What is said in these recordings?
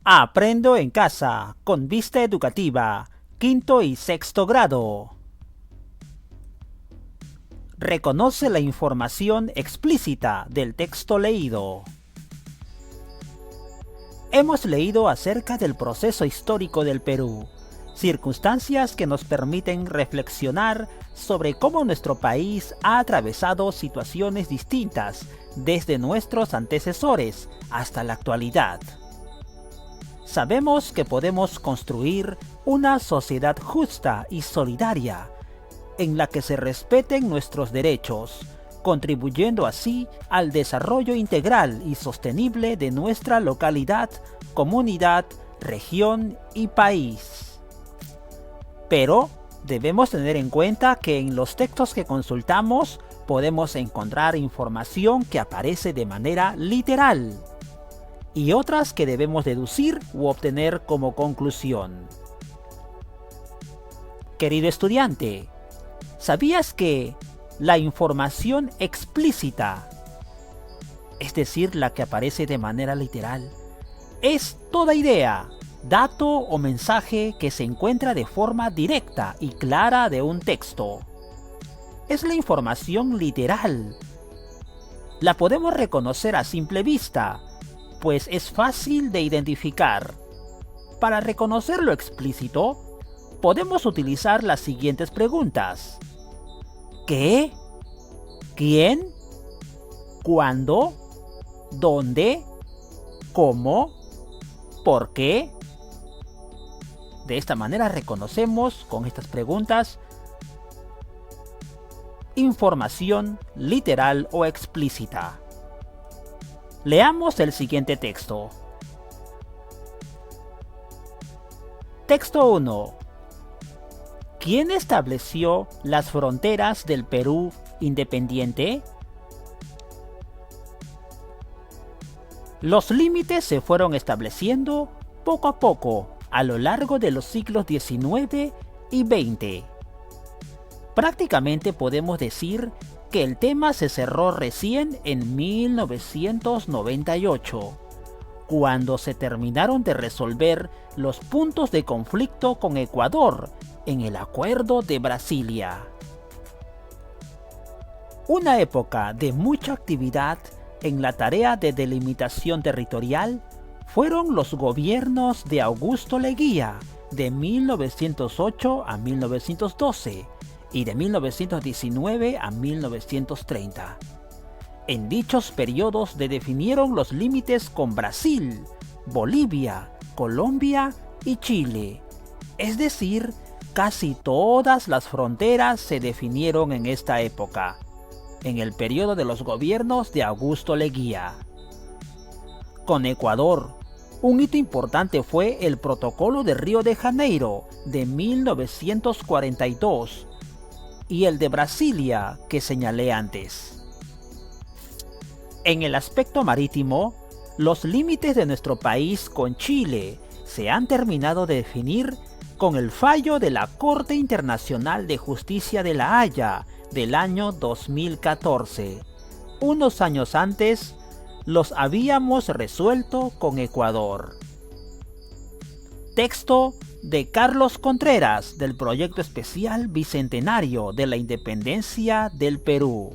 Aprendo en casa, con vista educativa, quinto y sexto grado. Reconoce la información explícita del texto leído. Hemos leído acerca del proceso histórico del Perú, circunstancias que nos permiten reflexionar sobre cómo nuestro país ha atravesado situaciones distintas desde nuestros antecesores hasta la actualidad. Sabemos que podemos construir una sociedad justa y solidaria, en la que se respeten nuestros derechos, contribuyendo así al desarrollo integral y sostenible de nuestra localidad, comunidad, región y país. Pero debemos tener en cuenta que en los textos que consultamos podemos encontrar información que aparece de manera literal y otras que debemos deducir u obtener como conclusión. Querido estudiante, ¿sabías que la información explícita, es decir, la que aparece de manera literal, es toda idea, dato o mensaje que se encuentra de forma directa y clara de un texto? Es la información literal. La podemos reconocer a simple vista, pues es fácil de identificar. Para reconocer lo explícito, podemos utilizar las siguientes preguntas. ¿Qué? ¿Quién? ¿Cuándo? ¿Dónde? ¿Cómo? ¿Por qué? De esta manera reconocemos con estas preguntas información literal o explícita. Leamos el siguiente texto. Texto 1. ¿Quién estableció las fronteras del Perú independiente? Los límites se fueron estableciendo poco a poco a lo largo de los siglos XIX y XX. Prácticamente podemos decir que el tema se cerró recién en 1998, cuando se terminaron de resolver los puntos de conflicto con Ecuador en el Acuerdo de Brasilia. Una época de mucha actividad en la tarea de delimitación territorial fueron los gobiernos de Augusto Leguía de 1908 a 1912 y de 1919 a 1930. En dichos periodos se definieron los límites con Brasil, Bolivia, Colombia y Chile. Es decir, casi todas las fronteras se definieron en esta época, en el periodo de los gobiernos de Augusto Leguía. Con Ecuador, un hito importante fue el Protocolo de Río de Janeiro de 1942 y el de Brasilia que señalé antes. En el aspecto marítimo, los límites de nuestro país con Chile se han terminado de definir con el fallo de la Corte Internacional de Justicia de La Haya del año 2014. Unos años antes, los habíamos resuelto con Ecuador. Texto de Carlos Contreras del Proyecto Especial Bicentenario de la Independencia del Perú.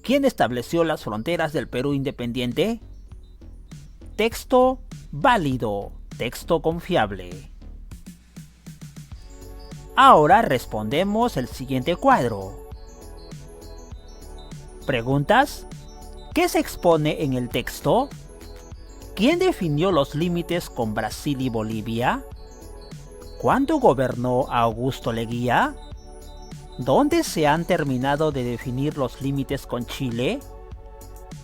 ¿Quién estableció las fronteras del Perú independiente? Texto válido, texto confiable. Ahora respondemos el siguiente cuadro. Preguntas: ¿qué se expone en el texto? ¿Quién definió los límites con Brasil y Bolivia? ¿Cuándo gobernó Augusto Leguía? ¿Dónde se han terminado de definir los límites con Chile?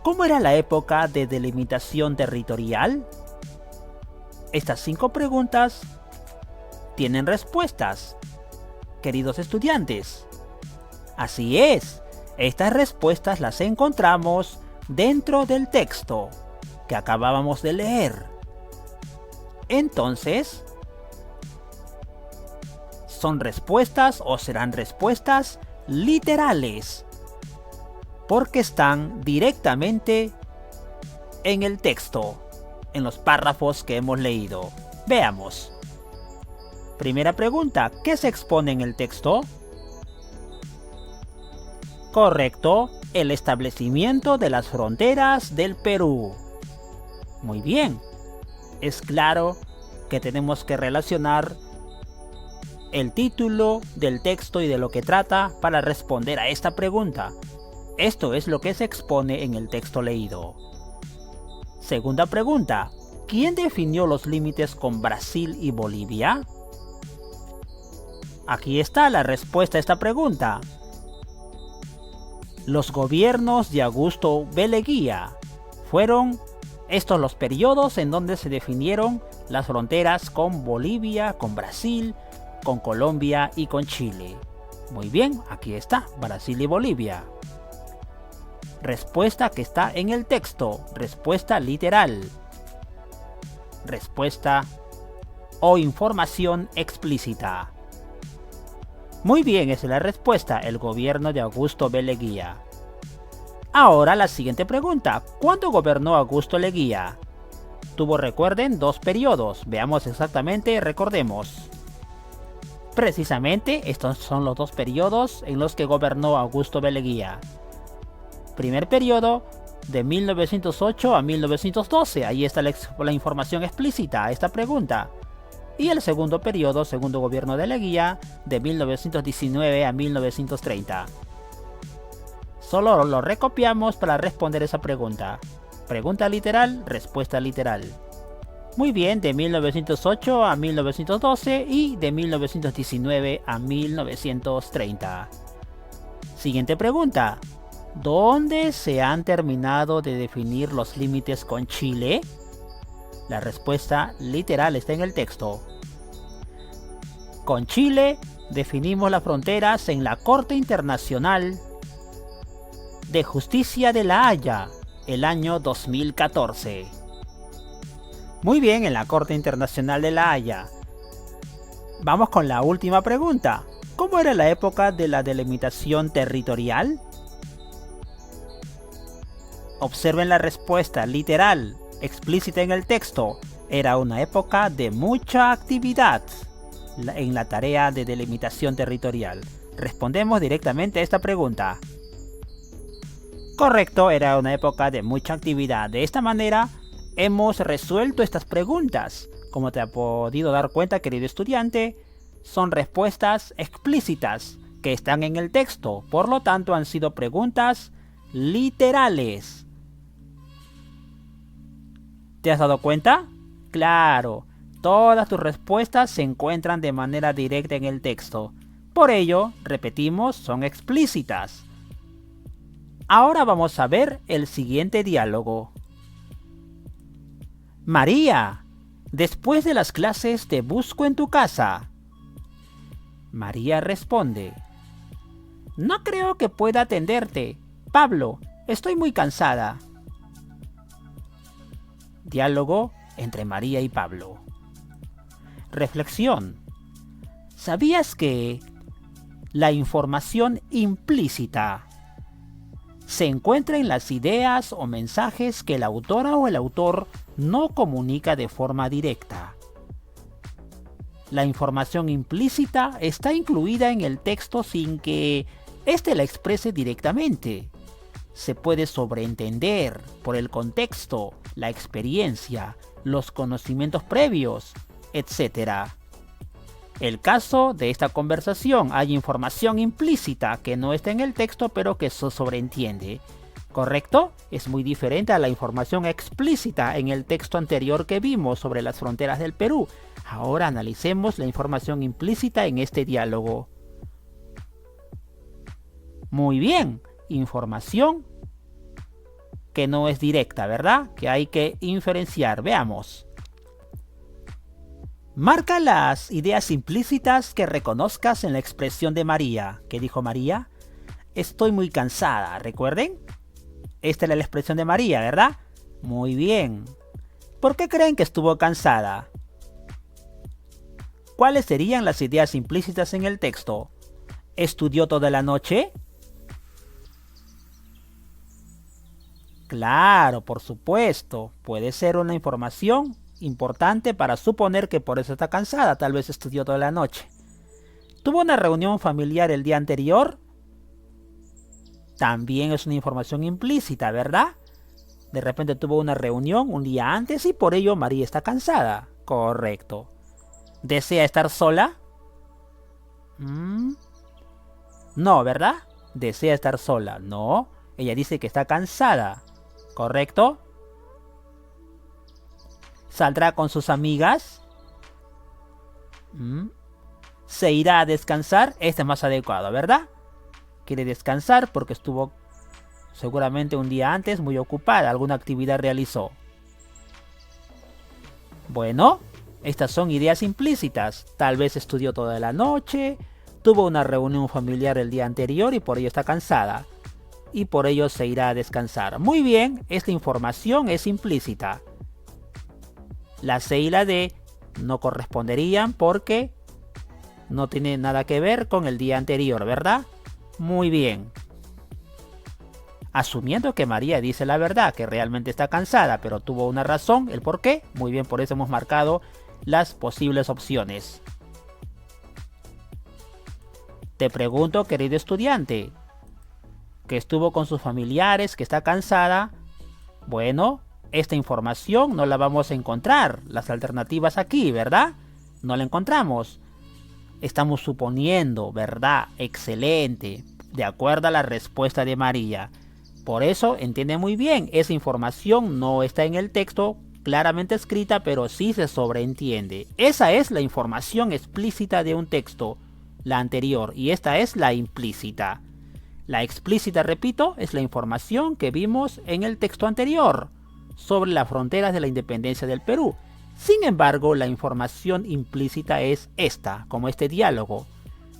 ¿Cómo era la época de delimitación territorial? Estas 5 preguntas tienen respuestas, queridos estudiantes. Así es, estas respuestas las encontramos dentro del texto que acabábamos de leer. Entonces, ¿son respuestas o serán respuestas literales? Porque están directamente en el texto. en los párrafos que hemos leído. Veamos. Primera pregunta, ¿qué se expone en el texto? Correcto, el establecimiento de las fronteras del Perú. Muy bien, es claro que tenemos que relacionar el título del texto y de lo que trata para responder a esta pregunta. Esto es lo que se expone en el texto leído. Segunda pregunta, ¿quién definió los límites con Brasil y Bolivia? Aquí está la respuesta a esta pregunta. Los gobiernos de Augusto B. Leguía. Fueron estos los periodos en donde se definieron las fronteras con Bolivia, con Brasil, con Colombia y con Chile. Muy bien, aquí está, Brasil y Bolivia. Respuesta que está en el texto, respuesta literal. Respuesta o información explícita. Muy bien, esa es la respuesta, el gobierno de Augusto B. Leguía. Ahora la siguiente pregunta, ¿cuándo gobernó Augusto Leguía? Tuvo, recuerden, 2 periodos, veamos exactamente, recordemos. Precisamente, estos son los 2 periodos en los que gobernó Augusto B. Leguía. Primer periodo, de 1908 a 1912, ahí está la información explícita a esta pregunta. Y el segundo periodo, segundo gobierno de Leguía, de 1919 a 1930. Solo lo recopiamos para responder esa pregunta. Pregunta literal, respuesta literal. Muy bien, de 1908 a 1912 y de 1919 a 1930. Siguiente pregunta. ¿Dónde se han terminado de definir los límites con Chile? La respuesta literal está en el texto. Con Chile definimos las fronteras en la Corte Internacional de Justicia de La Haya, el año 2014. Muy bien, en la Corte Internacional de La Haya. Vamos con la última pregunta. ¿Cómo era la época de la delimitación territorial? Observen la respuesta literal, explícita en el texto. Era una época de mucha actividad en la tarea de delimitación territorial. Respondemos directamente a esta pregunta. Correcto, era una época de mucha actividad. De esta manera, hemos resuelto estas preguntas. Como te has podido dar cuenta, querido estudiante, son respuestas explícitas que están en el texto. Por lo tanto, han sido preguntas literales. ¿Te has dado cuenta? Claro, todas tus respuestas se encuentran de manera directa en el texto. Por ello, repetimos, son explícitas. Ahora vamos a ver el siguiente diálogo. María, después de las clases te busco en tu casa. María responde. No creo que pueda atenderte. Pablo, estoy muy cansada. Diálogo entre María y Pablo. Reflexión. ¿Sabías que la información implícita se encuentra en las ideas o mensajes que la autora o el autor no comunica de forma directa? La información implícita está incluida en el texto sin que éste la exprese directamente. Se puede sobreentender por el contexto, la experiencia, los conocimientos previos, etc. El caso de esta conversación, hay información implícita que no está en el texto pero que se sobreentiende. ¿Correcto? Es muy diferente a la información explícita en el texto anterior que vimos sobre las fronteras del Perú. Ahora analicemos la información implícita en este diálogo. Muy bien, información que no es directa, ¿verdad? Que hay que inferenciar. Veamos. Marca las ideas implícitas que reconozcas en la expresión de María. ¿Qué dijo María? Estoy muy cansada, ¿recuerden? Esta es la expresión de María, ¿verdad? Muy bien. ¿Por qué creen que estuvo cansada? ¿Cuáles serían las ideas implícitas en el texto? ¿Estudió toda la noche? Claro, por supuesto, puede ser una información importante para suponer que por eso está cansada, tal vez estudió toda la noche. ¿Tuvo una reunión familiar el día anterior? También es una información implícita, ¿verdad? De repente tuvo una reunión un día antes y por ello María está cansada. Correcto. ¿Desea estar sola? No, ¿verdad? Desea estar sola. No. Ella dice que está cansada. ¿Correcto? ¿Saldrá con sus amigas? ¿Se irá a descansar? Este es más adecuado, ¿verdad? Quiere descansar porque estuvo seguramente un día antes muy ocupada, alguna actividad realizó. Bueno, estas son ideas implícitas. Tal vez estudió toda la noche, tuvo una reunión familiar el día anterior y por ello está cansada. Y por ello se irá a descansar. Muy bien, esta información es implícita. La C y la D no corresponderían porque no tiene nada que ver con el día anterior, ¿verdad? Muy bien. Asumiendo que María dice la verdad, que realmente está cansada, pero tuvo una razón, el por qué. Muy bien, por eso hemos marcado las posibles opciones. Te pregunto, querido estudiante, que estuvo con sus familiares, que está cansada. Bueno, esta información no la vamos a encontrar. Las alternativas aquí, ¿verdad? No la encontramos. Estamos suponiendo, ¿verdad? Excelente. De acuerdo a la respuesta de María. Por eso, entiende muy bien, esa información no está en el texto claramente escrita, pero sí se sobreentiende. Esa es la información explícita de un texto, la anterior, y esta es la implícita. La explícita, repito, es la información que vimos en el texto anterior, sobre las fronteras de la independencia del Perú. Sin embargo, la información implícita es esta, como este diálogo,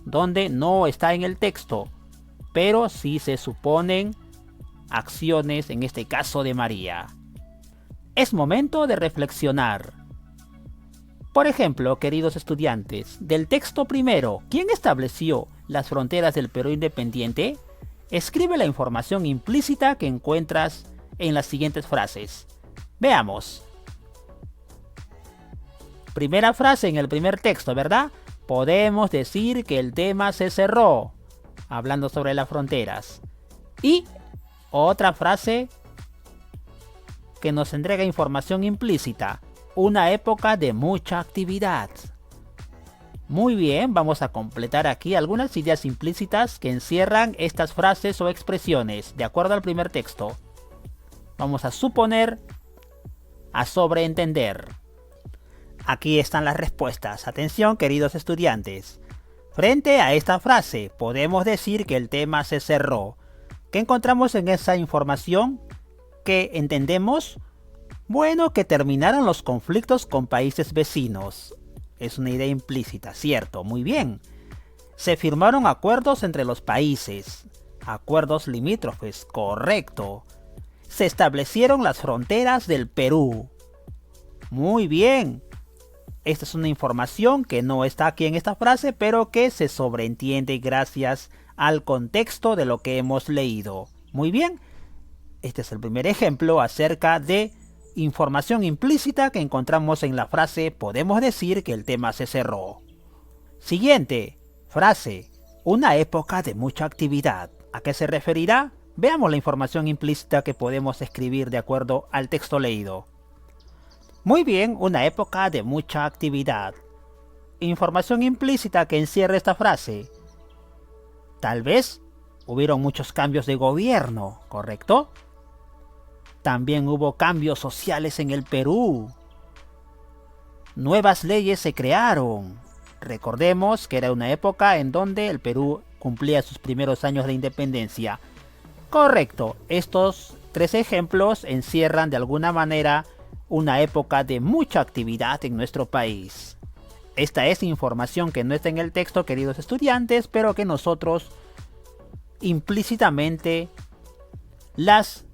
donde no está en el texto, pero sí se suponen acciones, en este caso de María. Es momento de reflexionar. Por ejemplo, queridos estudiantes, del texto primero, ¿quién estableció las fronteras del Perú independiente? Escribe la información implícita que encuentras en las siguientes frases. Veamos. Primera frase en el primer texto, ¿verdad? Podemos decir que el tema se cerró, hablando sobre las fronteras. Y otra frase que nos entrega información implícita. Una época de mucha actividad. Muy bien, vamos a completar aquí algunas ideas implícitas que encierran estas frases o expresiones, de acuerdo al primer texto. Vamos a suponer, a sobreentender. Aquí están las respuestas. Atención, queridos estudiantes. Frente a esta frase, podemos decir que el tema se cerró. ¿Qué encontramos en esa información? ¿Qué entendemos? Bueno, que terminaron los conflictos con países vecinos. Es una idea implícita, ¿cierto? Muy bien. Se firmaron acuerdos entre los países. Acuerdos limítrofes, correcto. Se establecieron las fronteras del Perú. Muy bien. Esta es una información que no está aquí en esta frase, pero que se sobreentiende gracias al contexto de lo que hemos leído. Muy bien. Este es el primer ejemplo acerca de información implícita que encontramos en la frase podemos decir que el tema se cerró. Siguiente frase. Una época de mucha actividad. ¿A qué se referirá? Veamos la información implícita que podemos escribir de acuerdo al texto leído. Muy bien, una época de mucha actividad. Información implícita que encierra esta frase. Tal vez hubieron muchos cambios de gobierno, ¿correcto? También hubo cambios sociales en el Perú. Nuevas leyes se crearon. Recordemos que era una época en donde el Perú cumplía sus primeros años de independencia. Correcto, estos tres ejemplos encierran de alguna manera una época de mucha actividad en nuestro país. Esta es información que no está en el texto, queridos estudiantes, pero que nosotros implícitamente las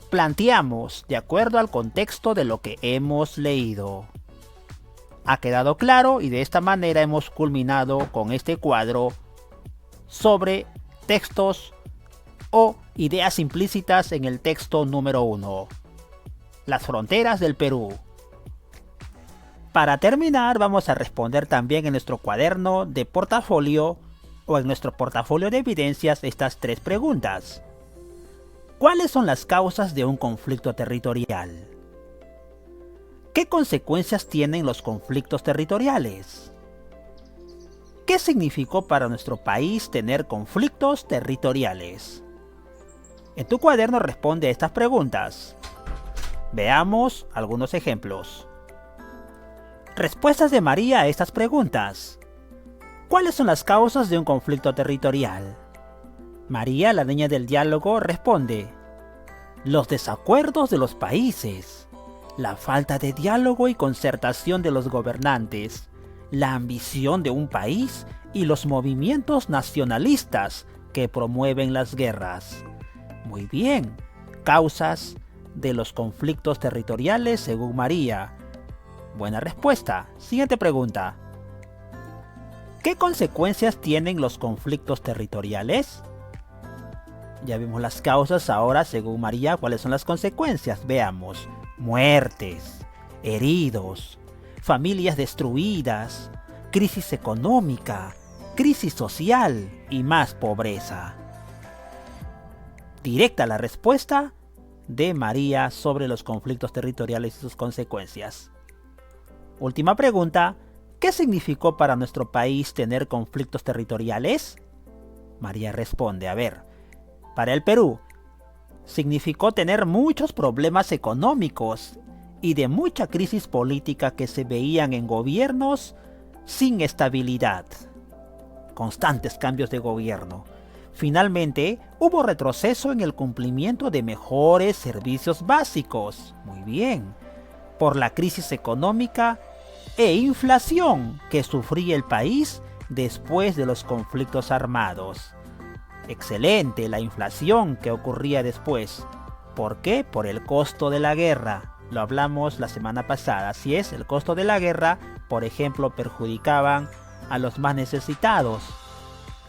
planteamos de acuerdo al contexto de lo que hemos leído. Ha quedado claro y de esta manera hemos culminado con este cuadro sobre textos o Ideas implícitas en el texto número 1. Las fronteras del Perú. Para terminar, vamos a responder también en nuestro cuaderno de portafolio o en nuestro portafolio de evidencias estas 3 preguntas. ¿Cuáles son las causas de un conflicto territorial? ¿Qué consecuencias tienen los conflictos territoriales? ¿Qué significó para nuestro país tener conflictos territoriales? En tu cuaderno responde a estas preguntas. Veamos algunos ejemplos. Respuestas de María a estas preguntas. ¿Cuáles son las causas de un conflicto territorial? María, la niña del diálogo, responde: los desacuerdos de los países, la falta de diálogo y concertación de los gobernantes, la ambición de un país y los movimientos nacionalistas que promueven las guerras. Muy bien, causas de los conflictos territoriales según María. Buena respuesta. Siguiente pregunta. ¿Qué consecuencias tienen los conflictos territoriales? Ya vimos las causas, ahora según María, ¿cuáles son las consecuencias? Veamos. Muertes, heridos, familias destruidas, crisis económica, crisis social y más pobreza. Directa la respuesta de María sobre los conflictos territoriales y sus consecuencias. Última pregunta. ¿Qué significó para nuestro país tener conflictos territoriales? María responde, a ver, para el Perú, significó tener muchos problemas económicos y de mucha crisis política que se veían en gobiernos sin estabilidad. Constantes cambios de gobierno. Finalmente, hubo retroceso en el cumplimiento de mejores servicios básicos. Muy bien. Por la crisis económica e inflación que sufría el país después de los conflictos armados. Excelente la inflación que ocurría después. ¿Por qué? Por el costo de la guerra. Lo hablamos la semana pasada. Así es, el costo de la guerra, por ejemplo, perjudicaban a los más necesitados.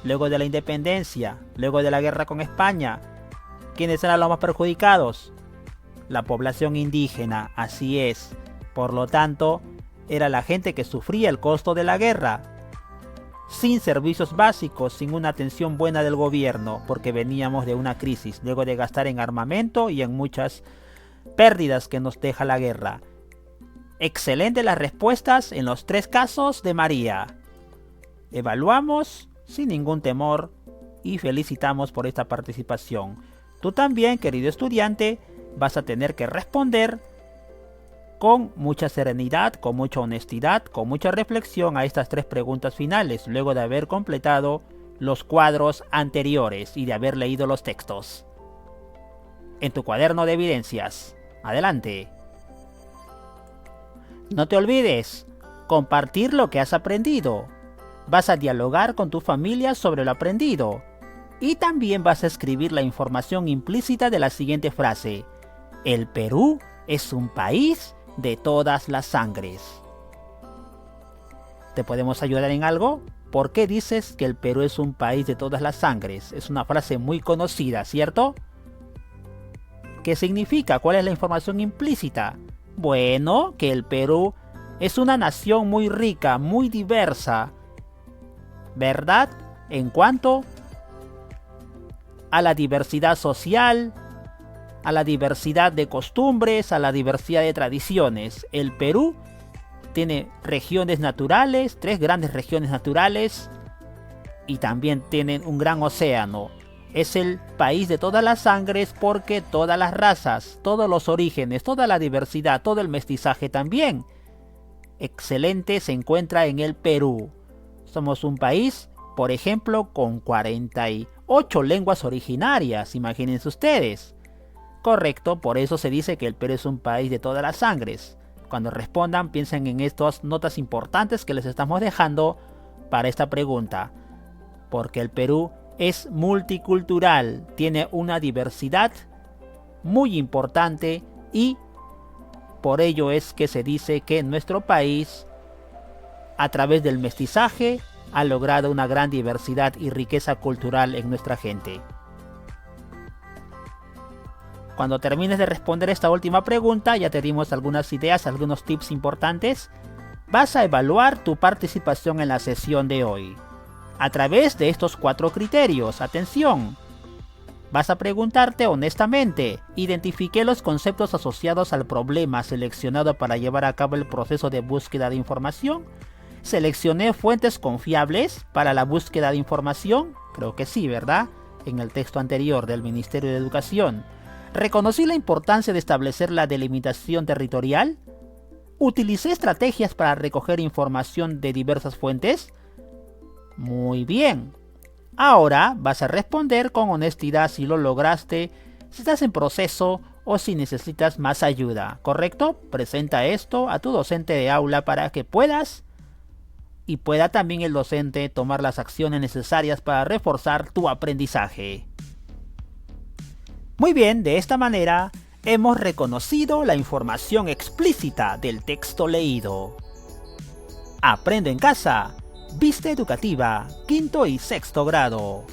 Luego de la independencia, luego de la guerra con España, ¿quiénes eran los más perjudicados? La población indígena, así es. Por lo tanto, era la gente que sufría el costo de la guerra. Sin servicios básicos, sin una atención buena del gobierno, porque veníamos de una crisis, luego de gastar en armamento y en muchas pérdidas que nos deja la guerra. Excelente las respuestas en los 3 casos de María. Evaluamos sin ningún temor y felicitamos por esta participación. Tú también, querido estudiante, vas a tener que responder con mucha serenidad, con mucha honestidad, con mucha reflexión a estas 3 preguntas finales, luego de haber completado los cuadros anteriores y de haber leído los textos. En tu cuaderno de evidencias. Adelante. No te olvides compartir lo que has aprendido. Vas a dialogar con tu familia sobre lo aprendido. Y también vas a escribir la información implícita de la siguiente frase. El Perú es un país de todas las sangres. ¿Te podemos ayudar en algo? ¿Por qué dices que el Perú es un país de todas las sangres? Es una frase muy conocida, ¿cierto? ¿Qué significa? ¿Cuál es la información implícita? Bueno, que el Perú es una nación muy rica, muy diversa, ¿verdad? En cuanto a la diversidad social, a la diversidad de costumbres, a la diversidad de tradiciones. El Perú tiene regiones naturales, 3 grandes regiones naturales, y también tienen un gran océano. Es el país de todas las sangres porque todas las razas, todos los orígenes, toda la diversidad, todo el mestizaje también. Excelente se encuentra en el Perú. Somos un país, por ejemplo, con 48 lenguas originarias, imagínense ustedes. Correcto, por eso se dice que el Perú es un país de todas las sangres. Cuando respondan, piensen en estas notas importantes que les estamos dejando para esta pregunta. Porque el Perú es multicultural, tiene una diversidad muy importante y por ello es que se dice que nuestro país, a través del mestizaje, ha logrado una gran diversidad y riqueza cultural en nuestra gente. cuando termines de responder esta última pregunta, ya te dimos algunas ideas, algunos tips importantes. Vas a evaluar tu participación en la sesión de hoy a través de estos 4 criterios. Atención. Vas a preguntarte honestamente, ¿identifiqué los conceptos asociados al problema seleccionado para llevar a cabo el proceso de búsqueda de información? ¿Seleccioné fuentes confiables para la búsqueda de información? Creo que sí, ¿verdad? En el texto anterior del Ministerio de Educación. ¿Reconocí la importancia de establecer la delimitación territorial? ¿Utilicé estrategias para recoger información de diversas fuentes? Muy bien. Ahora vas a responder con honestidad si lo lograste, si estás en proceso o si necesitas más ayuda, ¿correcto? Presenta esto a tu docente de aula para que pueda también el docente tomar las acciones necesarias para reforzar tu aprendizaje. Muy bien, de esta manera hemos reconocido la información explícita del texto leído. Aprende en casa. Vista Educativa, 5º y 6º grado.